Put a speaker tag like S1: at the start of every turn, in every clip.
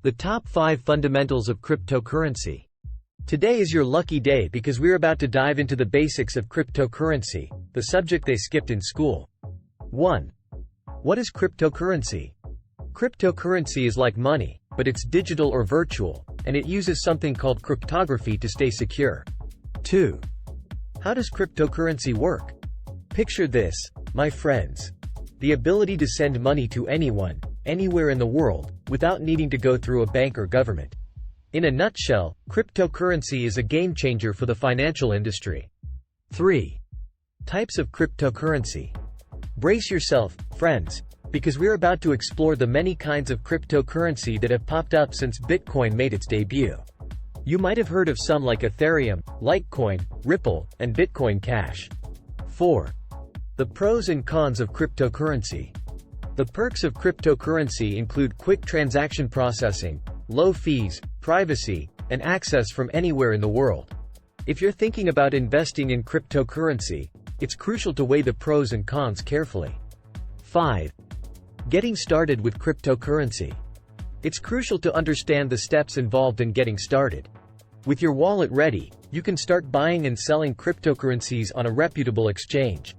S1: The top 5 fundamentals of cryptocurrency. Today is your lucky day because we're about to dive into the basics of cryptocurrency, the subject they skipped in school. 1. What is cryptocurrency? Cryptocurrency is like money, but it's digital or virtual, and it uses something called cryptography to stay secure. 2. How does cryptocurrency work? Picture this, my friends. The ability to send money to anyone, anywhere in the world, without needing to go through a bank or government. In a nutshell, cryptocurrency is a game changer for the financial industry. 3. Types of cryptocurrency. Brace yourself, friends, because we're about to explore the many kinds of cryptocurrency that have popped up since Bitcoin made its debut. You might have heard of some like Ethereum, Litecoin, Ripple, and Bitcoin Cash. 4. The pros and cons of cryptocurrency. The perks of cryptocurrency include quick transaction processing, low fees, privacy, and access from anywhere in the world. If you're thinking about investing in cryptocurrency, it's crucial to weigh the pros and cons carefully. 5. Getting started with cryptocurrency. It's crucial to understand the steps involved in getting started. With your wallet ready, you can start buying and selling cryptocurrencies on a reputable exchange.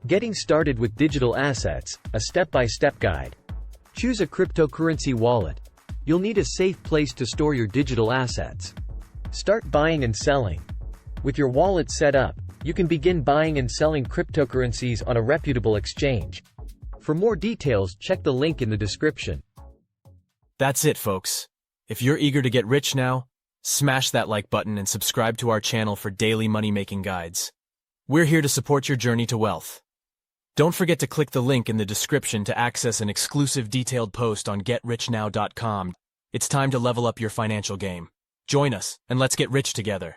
S1: Getting started with digital assets, a step-by-step guide. Choose a cryptocurrency wallet. You'll need a safe place to store your digital assets. Start buying and selling. With your wallet set up, you can begin buying and selling cryptocurrencies on a reputable exchange. For more details, check the link in the description.
S2: That's it, folks. If you're eager to get rich now, smash that like button and subscribe to our channel for daily money-making guides. We're here to support your journey to wealth. Don't forget to click the link in the description to access an exclusive detailed post on GetRichNow.com. It's time to level up your financial game. Join us, and let's get rich together.